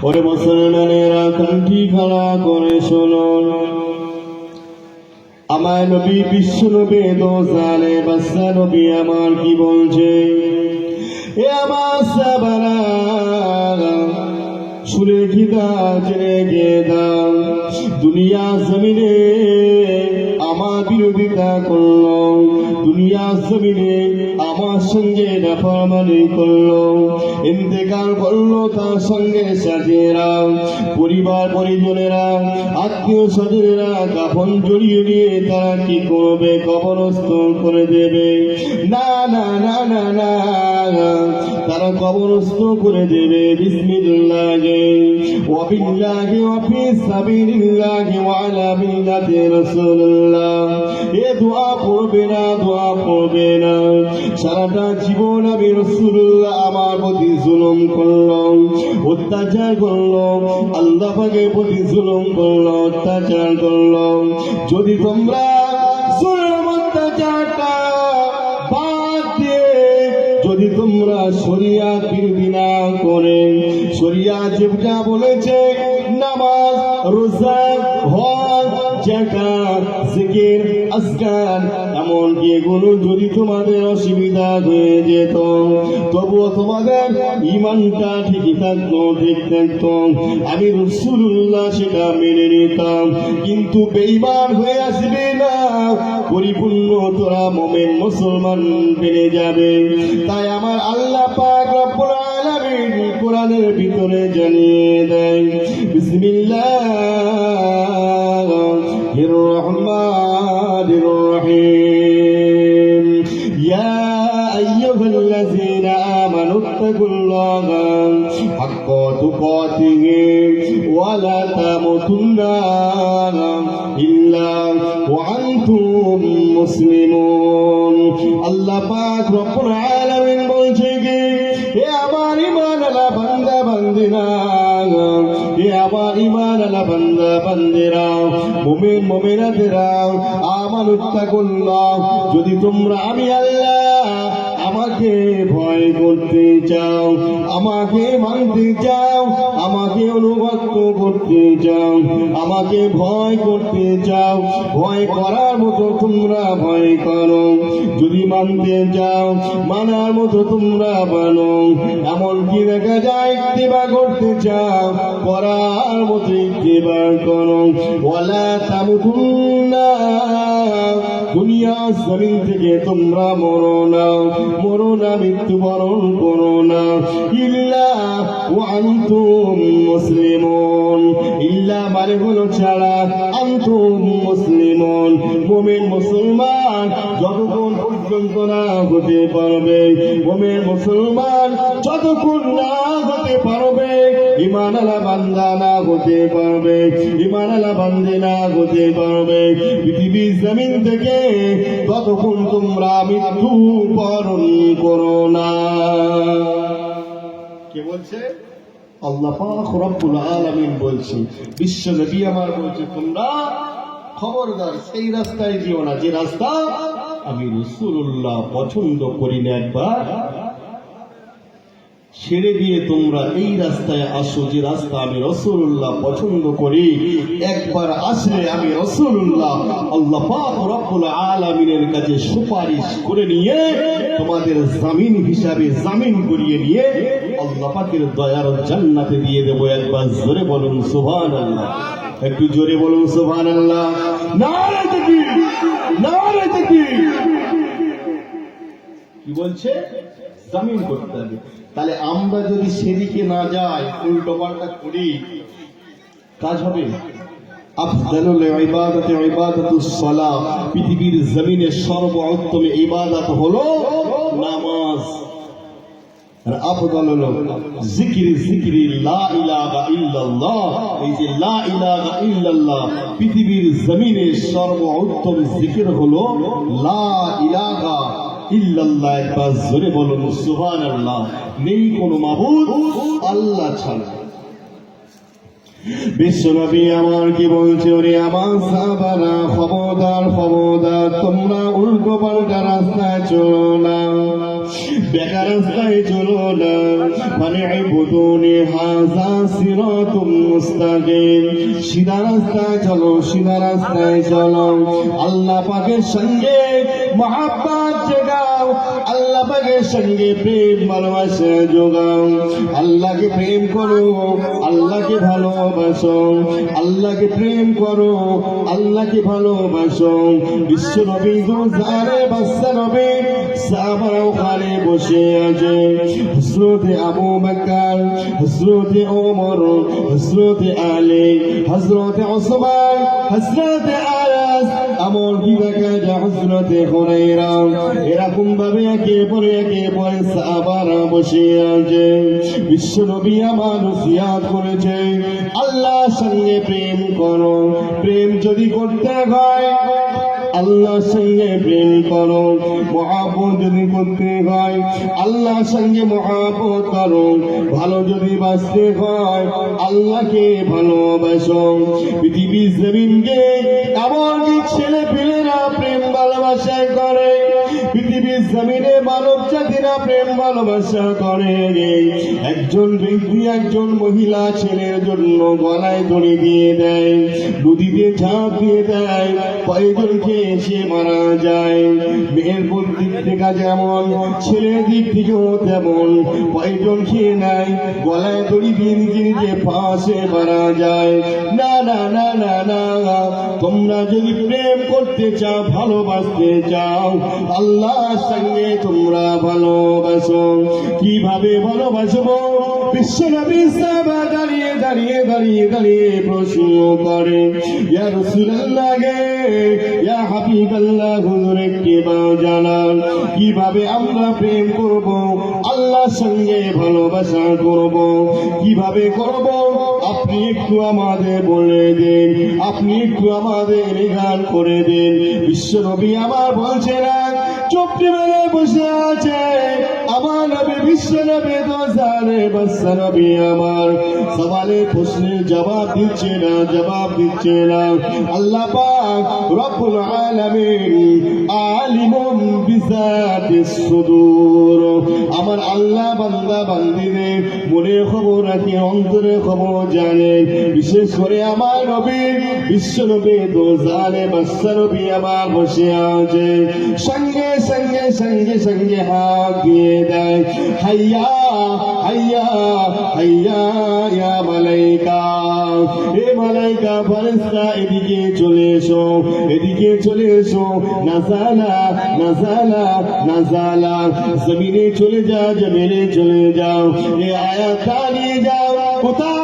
ওরে মুসলমানেরা কণ্ঠী খাড়া করে শুনুন, আমার নবী বিশ্ব নবী দোজানে বাচ্চা নবী আমার কি বলছে। এ আমার সাহাবারা শুনে কি দাও, জেনে গিয়ে দাও, দুনিয়া জমিনে আমার বিরোধিতা করলো, দুনিয়া জমিনে আমার সঙ্গে নাফরমানি করলো, ইন্তেকাল করলো, তার সঙ্গে সাথীরা, পরিবার পরিজনেরা, আত্মীয় স্বজনেরা কাফন জড়িয়ে নিয়ে তারা কি করবে? কবরস্থ করে দেবে। না না না না না, তারা কবরস্থ করে দেবে বিসমিল্লাহি ওয়া বিল্লাহি ওয়া ফি সাবিলিল্লাহি ওয়া আলা মিল্লাতি রাসূলুল্লাহ। এ দোয়া পড়বে না, দোয়া পড়বে না। সারাটা জীবন আমি রাসূলুল্লাহ আমার প্রতি জুলুম করলো, অত্যাচার করলো, আল্লাহ পাকের প্রতি জুলুম করলো, অত্যাচার করলো। যদি তোমরা জুলুম অত্যাচারটা বাদ দিয়ে যদি তোমরা শরিয়াত বিরোধী না করে, শরিয়াত যেটা বলেছে নামাজ, রোজা, হজ, যাকাত, জিকির, আজকার, এমনকি এগুলো যদি তোমাদের অসুবিধা হয়ে যেত, তবুও তোমাদের ঈমানটা ঠিকই থাকতো, ঠিক থাকতো, আমি রাসূলুল্লাহ সেটা মেনে নিতাম। কিন্তু বেঈমান হয়ে আসবে না, পরিপূর্ণ তোরা মুমিন মুসলমান পেয়ে যাবে। তাই আমার আল্লাহ পাক রব্বুল আলামিন কোরআনের ভিতরে জানিয়ে দেয়, বিসমিল্লাহির রহমানির রহিম, ইয়া আইয়ুহাল্লাযীনা আমানু তাকুল্লাহা হাক্কা তুকাতিহি ওয়া লা তামুতুন্না ইল্লা ওয়া আনতুম মুসলিমুন। আল্লাহ পাক রব্বুল আলামিন বলছে কি, হে আমার ঈমানওয়ালা বান্দা বান্দিরা, হে আমার ঈমানওয়ালা বান্দা বান্দিরা, মুমিন মুমিনাতেরা, আমানু তাকুল্লাহ, যদি তোমরা আমি আল্লাহ আমাকে ভয় করতে চাও, আমাকে মানতে চাও, আমাকে অনুগত করতে চাও, আমাকে ভয় করতে চাও, ভয় করার মতো তোমরা ভয় করো, যদি মানতে চাও মানার মতো তোমরা মানো, এমনকি দেখা যায় ইত্তিবা করতে চাও, করার মতো ইত্তিবা করো। ওয়ালা তামুতুন্না, দুনিয়া জমিন থেকে তোমরা মরো না, মরো না, মৃত্যুবরণ করো না, ইল্লা ওয়া আনতুম মুসলিমুন, ইল্লা মানে হলো ছাড়া, আনতুম মুসলিমুন, মুমিন মুসলমান যতক্ষণ পর্যন্ত না হতে পারবে, মুমিন মুসলমান যতক্ষণ না হতে পারবে, ঈমানওয়ালা বান্দা না হতে পারবে, ঈমানওয়ালা বান্দা না হতে পারবে পৃথিবীর জমিন থেকে, ততক্ষণ তোমরা মৃত্যু বরণ করো না। কে বলছে? আল্লাহ পাক রব্বুল আলামিন বলছে, বিশ্ব নবী আমার বলছে, তোমরা খবরদার সেই রাস্তায় যেও না যে রাস্তা আমি রাসূলুল্লাহ পছন্দ করি না। একবার ছেড়ে দিয়ে তোমরা এই রাস্তায় আসো যে রাস্তা আমি রাসূলুল্লাহ পছন্দ করি। একবার আসলে আমি রাসূলুল্লাহ আল্লাহ পাক রব্বুল আলামিনের কাছে সুপারিশ করে নিয়ে তোমাদের জামিন হিসাবে জামিন করিয়ে নিয়ে আল্লাহ পাকের দয়ার জান্নাতে দিয়ে দেব। একবার জোরে বলুন সুবহানাল্লাহ, একটু জোরে বলুন সুবহানাল্লাহ। নারে তাকবীর, নারে তাকবীর। কি বলছে? জামিন করতে হবে। তাহলে আমরা যদি সেদিকে না যাই, উল্টো পাল্টা করি, কাজ হবে? আফদালুল ইবাদাতি ইবাদাতুস সালাহ, পৃথিবীর জমিনে সর্বোত্তম ইবাদত হলো নামাজ। আর আফদালুল জিকিরি লা ইলাহা ইল্লাল্লাহ, এই যে লা ইলাহা ইল্লাল্লাহ, পৃথিবীর জমিনে সর্বোত্তম জিকির হলো লা ইলাহা ইল্লাল্লাহ। একবার জোরে বলুন সুবহানাল্লাহ। নেই কোনো মাবুদ আল্লাহ ছাড়া। বিশ্বনবী আমার কি বলছে? ওরে আমার সাহাবারা, খবরদার খবরদার, তোমরা উল্টো পাল্টা রাস্তায় চলো না। বেকার রাস্তায় চলো না, ফানি'বুদুনি হাযা সিরাতুম মুস্তাকিম। সিধা রাস্তায় চলো, সিধা রাস্তায় চলো। আল্লাহ পাকের সঙ্গে মহব্বত জোগাও, আল্লাহ পাকের সঙ্গে প্রেম ভালোবাসা জোগাও। আল্লাহকে প্রেম করো, আল্লাহকে ভালোবাসো, আল্লাহকে প্রেম করো, আল্লাহকে ভালোবাসো। বিশ্ব নবী গুলজারে বাদশা নবী সাহাবারা ওখানে বসে আছে। হযরতে আবু বকর, হযরতে ওমর, হযরতে আলী, হযরতে ওসমান, হযরতে আনাস, এমন কি দেখা যায় হযরতে হুরায়রা। এরকম ভাবে একে পরে সাহাবারা বসে আছে। বিশ্ব নবী আমার নসিহত করেছে, আল্লাহর সঙ্গে প্রেম করো। প্রেম যদি করতে হয় আল্লাহর সঙ্গে প্রেম করো, মহব্বত যদি করতে হয় আল্লাহর সঙ্গে মহব্বত করো, ভালো যদি বাঁচতে হয় আল্লাহকে ভালোবাসো। পৃথিবীর জমিনকে এমন কি ছেলে পেলেরা প্রেম ভালোবাসা করে, পৃথিবীর জমিনে মানব জাতিরা প্রেম ভালোবাসা করে। একজন ব্যক্তি একজন মহিলা ছেলের জন্য গলায় দড়ি দিয়ে দেয়, নদীতে ঝাঁপ দিয়ে দেয়, কয়েকজনকে এসে মারা যায়। মেয়ের দিক থেকে যেমন ছেলের দিক থেকেও তেমন, কয়েকজন খেয়ে নেয়, গলায় দড়ি দিয়ে নিজে নিজে ফাঁসে মারা যায়। না না না না না, তোমরা যদি প্রেম করতে চাও, ভালোবাসতে চাও, আল্লাহর সঙ্গে তোমরা ভালোবাসো। কিভাবে ভালোবাসবো? বিশ্ব নবী সাহাবা দাঁড়িয়ে দাঁড়িয়ে দাঁড়িয়ে দাঁড়িয়ে প্রশ্ন করে, ইয়া রাসূলুল্লাহ গে, ইয়া হাবিবাল্লাহ, হুজুর একটি জানান কিভাবে আমরা প্রেম করব, আল্লাহর সঙ্গে ভালোবাসা করব, কিভাবে করব? আপনি একটু আমাদের বলে দিন, আপনি একটু আমাদের গান করে দিন। বিশ্ব নবী আমার বলছে না, চোখটি মেলে বসে আছে আমার নবী, বিশ্ব নবী তো জানে বাদশা নবী আমার সওয়ালের প্রশ্নের জবাব দিচ্ছে না, জবাব দিচ্ছে না। আল্লাহ পাক রব্বুল আলামিন আলিমুম বিযাতিস সুদূর, আমার আল্লাহ বান্দা বান্দিদের মনের খবর রাখে, অন্তরের খবর জানে। বিশেষ করে আমার নবী বিশ্ব নবী তো জানে বাদশা নবী আমার বসে আছে, সঙ্গে সঙ্গে সঙ্গে সঙ্গে হাত দিয়ে দেয়, হাইয়া হাইয়া হাইয়া ইয়া মালাইকা, এ মালাইকা ফেরেশতা এদিকে চলে এসো, এদিকে চলে এসো। নাজালা নাজালা নাজালা, জমিনে চলে যাও, জমিনে চলে যাও। এ আয়াত চালিয়ে যাও, কোথায়